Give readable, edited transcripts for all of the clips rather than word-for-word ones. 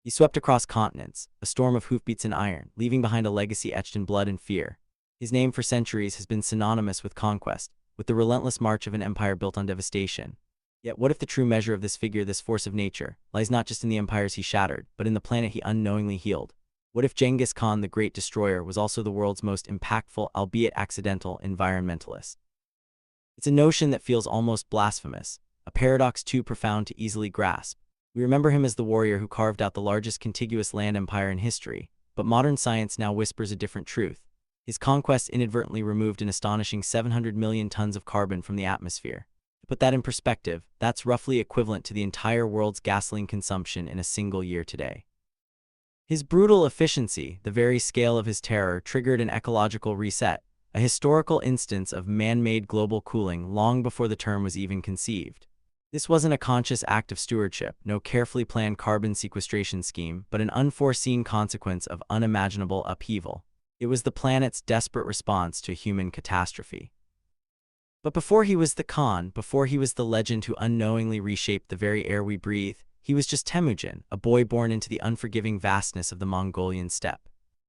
He swept across continents, a storm of hoofbeats and iron, leaving behind a legacy etched in blood and fear. His name for centuries has been synonymous with conquest, with the relentless march of an empire built on devastation. Yet what if the true measure of this figure, this force of nature, lies not just in the empires he shattered, but in the planet he unknowingly healed? What if Genghis Khan, the great destroyer, was also the world's most impactful, albeit accidental, environmentalist? It's a notion that feels almost blasphemous, a paradox too profound to easily grasp. We remember him as the warrior who carved out the largest contiguous land empire in history, but modern science now whispers a different truth. His conquests inadvertently removed an astonishing 700 million tons of carbon from the atmosphere. To put that in perspective, that's roughly equivalent to the entire world's gasoline consumption in a single year today. His brutal efficiency, the very scale of his terror, triggered an ecological reset, a historical instance of man-made global cooling long before the term was even conceived. This wasn't a conscious act of stewardship, no carefully planned carbon sequestration scheme, but an unforeseen consequence of unimaginable upheaval. It was the planet's desperate response to a human catastrophe. But before he was the Khan, before he was the legend who unknowingly reshaped the very air we breathe, he was just Temujin, a boy born into the unforgiving vastness of the Mongolian steppe.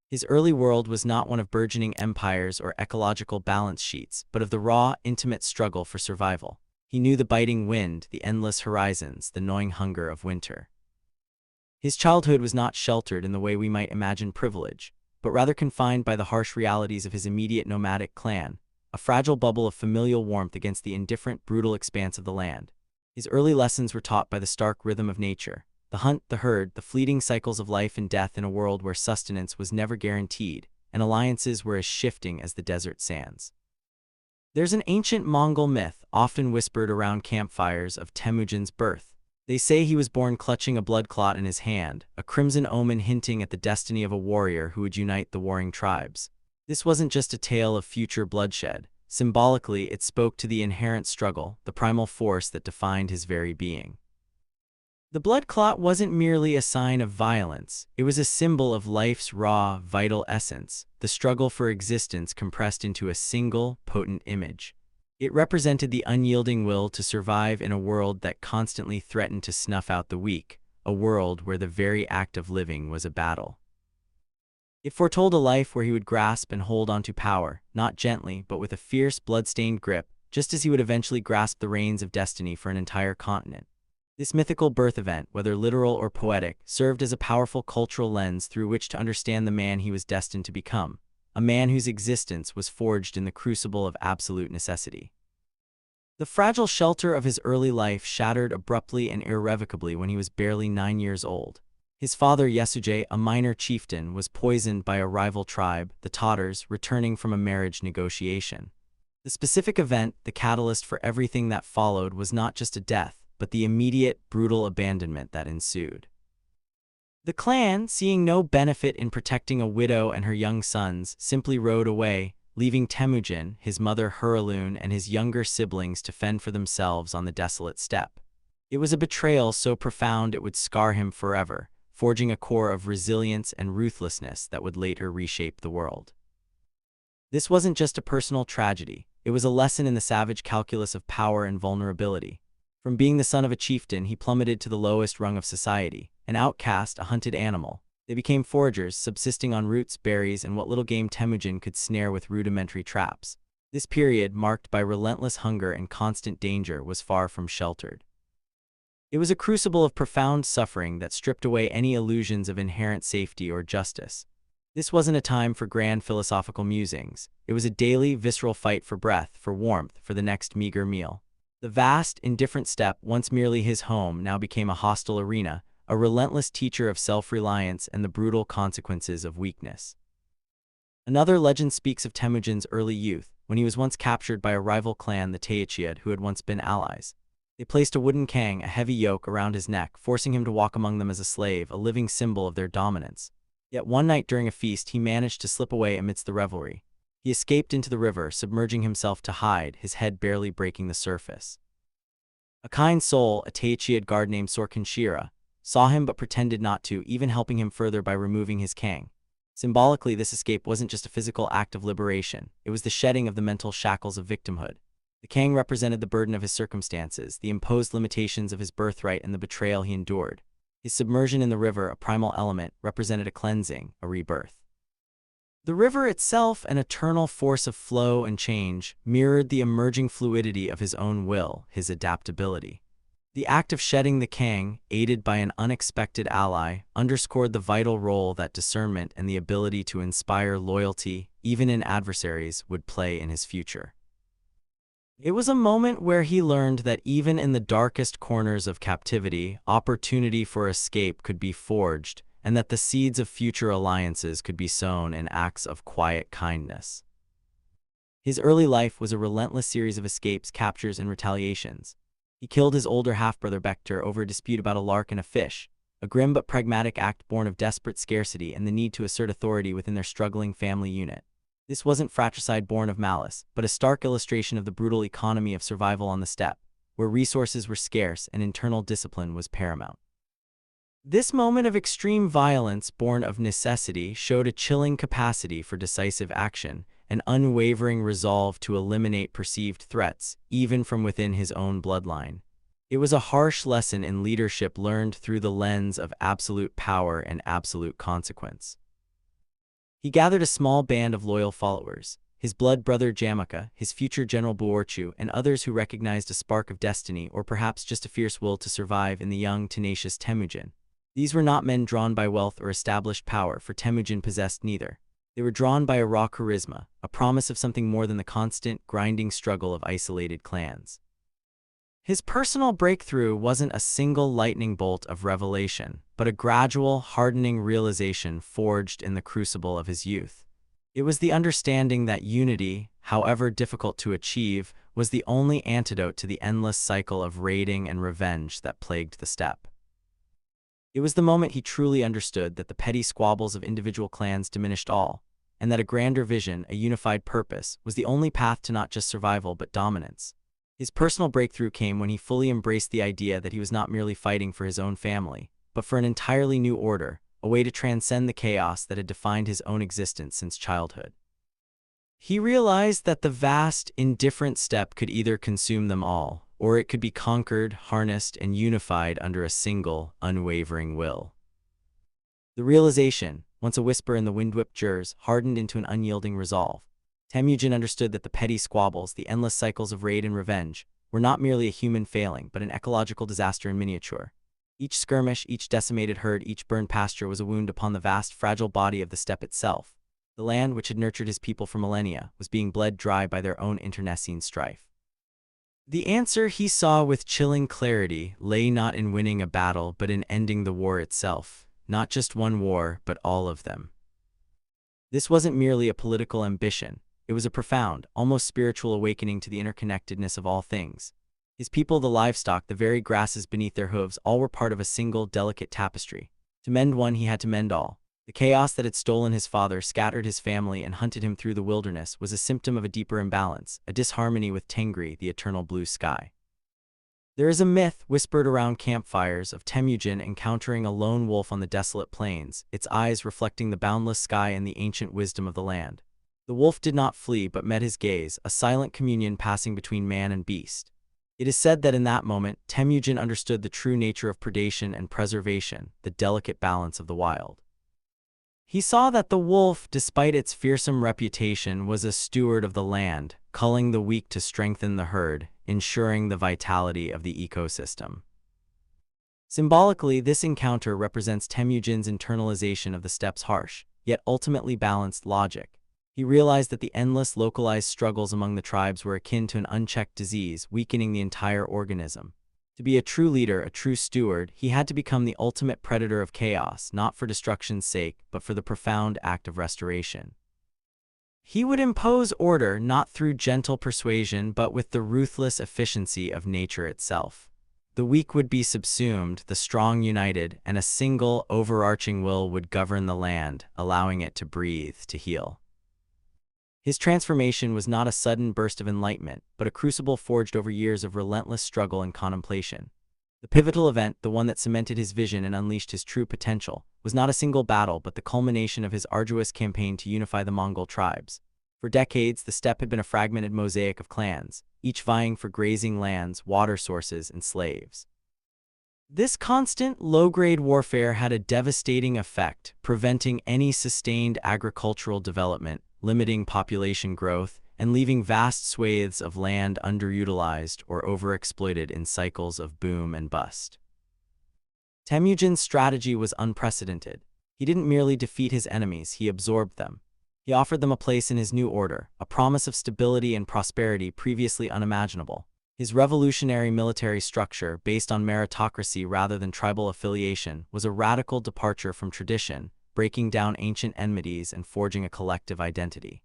His early world was not one of burgeoning empires or ecological balance sheets, but of the raw, intimate struggle for survival. He knew the biting wind, the endless horizons, the gnawing hunger of winter. His childhood was not sheltered in the way we might imagine privilege, but rather confined by the harsh realities of his immediate nomadic clan, a fragile bubble of familial warmth against the indifferent, brutal expanse of the land. His early lessons were taught by the stark rhythm of nature, the hunt, the herd, the fleeting cycles of life and death in a world where sustenance was never guaranteed, and alliances were as shifting as the desert sands. There's an ancient Mongol myth, often whispered around campfires, of Temujin's birth. They say he was born clutching a blood clot in his hand, a crimson omen hinting at the destiny of a warrior who would unite the warring tribes. This wasn't just a tale of future bloodshed. Symbolically, it spoke to the inherent struggle, the primal force that defined his very being. The blood clot wasn't merely a sign of violence, it was a symbol of life's raw, vital essence, the struggle for existence compressed into a single, potent image. It represented the unyielding will to survive in a world that constantly threatened to snuff out the weak, a world where the very act of living was a battle. It foretold a life where he would grasp and hold onto power, not gently, but with a fierce, blood-stained grip, just as he would eventually grasp the reins of destiny for an entire continent. This mythical birth event, whether literal or poetic, served as a powerful cultural lens through which to understand the man he was destined to become, a man whose existence was forged in the crucible of absolute necessity. The fragile shelter of his early life shattered abruptly and irrevocably when he was barely 9 years old. His father, Yesuje, a minor chieftain, was poisoned by a rival tribe, the Tatars, returning from a marriage negotiation. The specific event, the catalyst for everything that followed, was not just a death, but the immediate, brutal abandonment that ensued. The clan, seeing no benefit in protecting a widow and her young sons, simply rode away, leaving Temujin, his mother Huralun, and his younger siblings to fend for themselves on the desolate steppe. It was a betrayal so profound it would scar him forever, forging a core of resilience and ruthlessness that would later reshape the world. This wasn't just a personal tragedy, it was a lesson in the savage calculus of power and vulnerability. From being the son of a chieftain, he plummeted to the lowest rung of society, an outcast, a hunted animal. They became foragers, subsisting on roots, berries, and what little game Temujin could snare with rudimentary traps. This period, marked by relentless hunger and constant danger, was far from sheltered. It was a crucible of profound suffering that stripped away any illusions of inherent safety or justice. This wasn't a time for grand philosophical musings. It was a daily, visceral fight for breath, for warmth, for the next meager meal. The vast, indifferent steppe, once merely his home, now became a hostile arena, a relentless teacher of self-reliance and the brutal consequences of weakness. Another legend speaks of Temujin's early youth, when he was once captured by a rival clan, the Taychiad, who had once been allies. They placed a wooden kang, a heavy yoke, around his neck, forcing him to walk among them as a slave, a living symbol of their dominance. Yet one night during a feast, he managed to slip away amidst the revelry. He escaped into the river, submerging himself to hide, his head barely breaking the surface. A kind soul, a Taychiad guard named Sorkinshira, saw him but pretended not to, even helping him further by removing his kang. Symbolically, this escape wasn't just a physical act of liberation, it was the shedding of the mental shackles of victimhood. The kang represented the burden of his circumstances, the imposed limitations of his birthright, and the betrayal he endured. His submersion in the river, a primal element, represented a cleansing, a rebirth. The river itself, an eternal force of flow and change, mirrored the emerging fluidity of his own will, his adaptability. The act of shedding the Kang, aided by an unexpected ally, underscored the vital role that discernment and the ability to inspire loyalty, even in adversaries, would play in his future. It was a moment where he learned that even in the darkest corners of captivity, opportunity for escape could be forged, and that the seeds of future alliances could be sown in acts of quiet kindness. His early life was a relentless series of escapes, captures, and retaliations. He killed his older half-brother Bector over a dispute about a lark and a fish, a grim but pragmatic act born of desperate scarcity and the need to assert authority within their struggling family unit. This wasn't fratricide born of malice, but a stark illustration of the brutal economy of survival on the steppe, where resources were scarce and internal discipline was paramount. This moment of extreme violence born of necessity showed a chilling capacity for decisive action, an unwavering resolve to eliminate perceived threats, even from within his own bloodline. It was a harsh lesson in leadership learned through the lens of absolute power and absolute consequence. He gathered a small band of loyal followers, his blood brother Jamaka, his future General Buorchu, and others who recognized a spark of destiny or perhaps just a fierce will to survive in the young, tenacious Temujin. These were not men drawn by wealth or established power, for Temujin possessed neither. They were drawn by a raw charisma, a promise of something more than the constant, grinding struggle of isolated clans. His personal breakthrough wasn't a single lightning bolt of revelation, but a gradual, hardening realization forged in the crucible of his youth. It was the understanding that unity, however difficult to achieve, was the only antidote to the endless cycle of raiding and revenge that plagued the steppe. It was the moment he truly understood that the petty squabbles of individual clans diminished all, and that a grander vision, a unified purpose, was the only path to not just survival but dominance. His personal breakthrough came when he fully embraced the idea that he was not merely fighting for his own family, but for an entirely new order, a way to transcend the chaos that had defined his own existence since childhood. He realized that the vast, indifferent steppe could either consume them all, or it could be conquered, harnessed, and unified under a single, unwavering will. The realization, once a whisper in the wind-whipped jurs, hardened into an unyielding resolve. Temujin understood that the petty squabbles, the endless cycles of raid and revenge, were not merely a human failing, but an ecological disaster in miniature. Each skirmish, each decimated herd, each burned pasture was a wound upon the vast, fragile body of the steppe itself. The land which had nurtured his people for millennia was being bled dry by their own internecine strife. The answer, he saw with chilling clarity, lay not in winning a battle but in ending the war itself. Not just one war, but all of them. This wasn't merely a political ambition. It was a profound, almost spiritual awakening to the interconnectedness of all things. His people, the livestock, the very grasses beneath their hooves, all were part of a single, delicate tapestry. To mend one, he had to mend all. The chaos that had stolen his father, scattered his family, and hunted him through the wilderness was a symptom of a deeper imbalance, a disharmony with Tengri, the eternal blue sky. There is a myth, whispered around campfires, of Temujin encountering a lone wolf on the desolate plains, its eyes reflecting the boundless sky and the ancient wisdom of the land. The wolf did not flee but met his gaze, a silent communion passing between man and beast. It is said that in that moment, Temujin understood the true nature of predation and preservation, the delicate balance of the wild. He saw that the wolf, despite its fearsome reputation, was a steward of the land, culling the weak to strengthen the herd, ensuring the vitality of the ecosystem. Symbolically, this encounter represents Temujin's internalization of the steppe's harsh, yet ultimately balanced logic. He realized that the endless localized struggles among the tribes were akin to an unchecked disease, weakening the entire organism. To be a true leader, a true steward, he had to become the ultimate predator of chaos, not for destruction's sake, but for the profound act of restoration. He would impose order not through gentle persuasion, but with the ruthless efficiency of nature itself. The weak would be subsumed, the strong united, and a single, overarching will would govern the land, allowing it to breathe, to heal. His transformation was not a sudden burst of enlightenment, but a crucible forged over years of relentless struggle and contemplation. The pivotal event, the one that cemented his vision and unleashed his true potential, was not a single battle but the culmination of his arduous campaign to unify the Mongol tribes. For decades, the steppe had been a fragmented mosaic of clans, each vying for grazing lands, water sources, and slaves. This constant, low-grade warfare had a devastating effect, preventing any sustained agricultural development, limiting population growth, and leaving vast swathes of land underutilized or overexploited in cycles of boom and bust. Temujin's strategy was unprecedented. He didn't merely defeat his enemies, he absorbed them. He offered them a place in his new order, a promise of stability and prosperity previously unimaginable. His revolutionary military structure, based on meritocracy rather than tribal affiliation, was a radical departure from tradition, breaking down ancient enmities and forging a collective identity.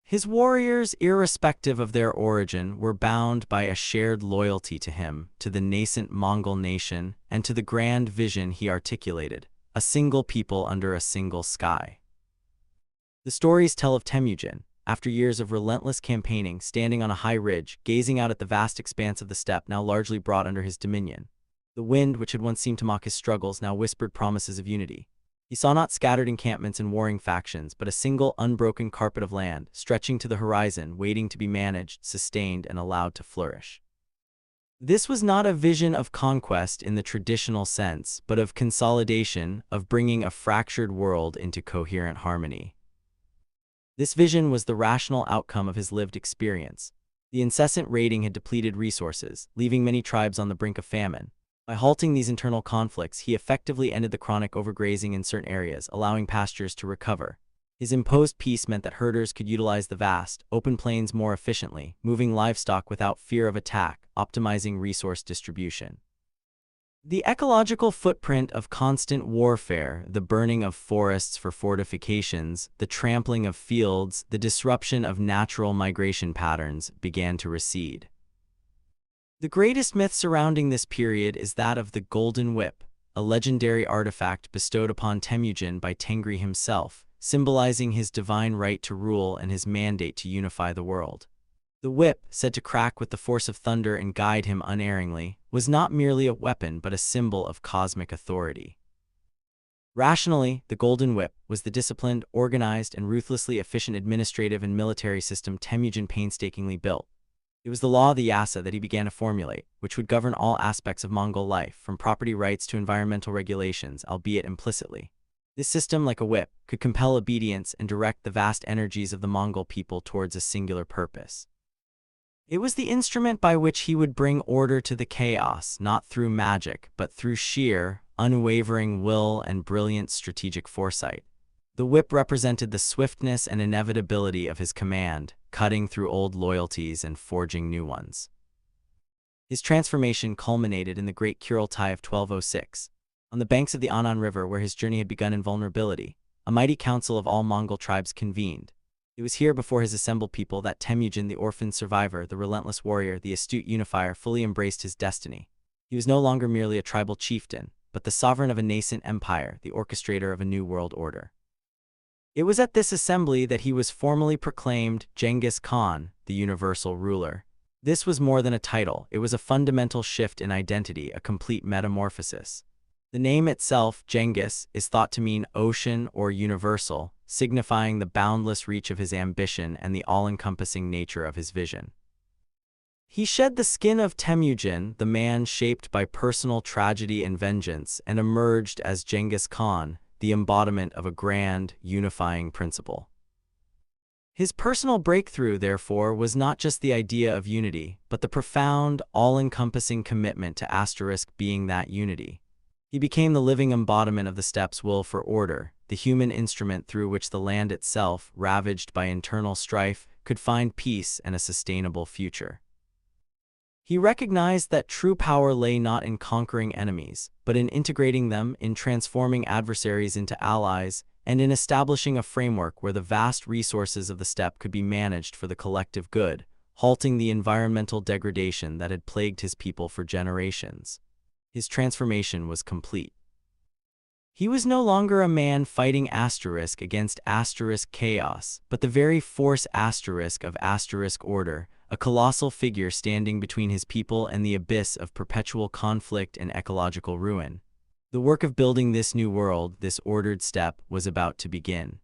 His warriors, irrespective of their origin, were bound by a shared loyalty to him, to the nascent Mongol nation, and to the grand vision he articulated, a single people under a single sky. The stories tell of Temujin, after years of relentless campaigning, standing on a high ridge, gazing out at the vast expanse of the steppe now largely brought under his dominion. The wind, which had once seemed to mock his struggles, now whispered promises of unity. He saw not scattered encampments and warring factions, but a single unbroken carpet of land, stretching to the horizon, waiting to be managed, sustained, and allowed to flourish. This was not a vision of conquest in the traditional sense, but of consolidation, of bringing a fractured world into coherent harmony. This vision was the rational outcome of his lived experience. The incessant raiding had depleted resources, leaving many tribes on the brink of famine. By halting these internal conflicts, he effectively ended the chronic overgrazing in certain areas, allowing pastures to recover. His imposed peace meant that herders could utilize the vast, open plains more efficiently, moving livestock without fear of attack, optimizing resource distribution. The ecological footprint of constant warfare, the burning of forests for fortifications, the trampling of fields, the disruption of natural migration patterns, began to recede. The greatest myth surrounding this period is that of the Golden Whip, a legendary artifact bestowed upon Temujin by Tengri himself, symbolizing his divine right to rule and his mandate to unify the world. The whip, said to crack with the force of thunder and guide him unerringly, was not merely a weapon but a symbol of cosmic authority. Rationally, the Golden Whip was the disciplined, organized, and ruthlessly efficient administrative and military system Temujin painstakingly built. It was the law of the Yasa that he began to formulate, which would govern all aspects of Mongol life, from property rights to environmental regulations, albeit implicitly. This system, like a whip, could compel obedience and direct the vast energies of the Mongol people towards a singular purpose. It was the instrument by which he would bring order to the chaos, not through magic, but through sheer, unwavering will and brilliant strategic foresight. The whip represented the swiftness and inevitability of his command, cutting through old loyalties and forging new ones. His transformation culminated in the Great Kurultai of 1206. On the banks of the Anan River, where his journey had begun in vulnerability, a mighty council of all Mongol tribes convened. It was here before his assembled people that Temujin, the orphaned survivor, the relentless warrior, the astute unifier, fully embraced his destiny. He was no longer merely a tribal chieftain, but the sovereign of a nascent empire, the orchestrator of a new world order. It was at this assembly that he was formally proclaimed Genghis Khan, the universal ruler. This was more than a title, it was a fundamental shift in identity, a complete metamorphosis. The name itself, Genghis, is thought to mean ocean or universal, signifying the boundless reach of his ambition and the all-encompassing nature of his vision. He shed the skin of Temujin, the man shaped by personal tragedy and vengeance, and emerged as Genghis Khan, the embodiment of a grand, unifying principle. His personal breakthrough, therefore, was not just the idea of unity, but the profound, all-encompassing commitment to being that unity. He became the living embodiment of the steppe's will for order, the human instrument through which the land itself, ravaged by internal strife, could find peace and a sustainable future. He recognized that true power lay not in conquering enemies, but in integrating them, in transforming adversaries into allies, and in establishing a framework where the vast resources of the steppe could be managed for the collective good, halting the environmental degradation that had plagued his people for generations. His transformation was complete. He was no longer a man fighting against chaos, but the very force of order, a colossal figure standing between his people and the abyss of perpetual conflict and ecological ruin. The work of building this new world, this ordered steppe, was about to begin.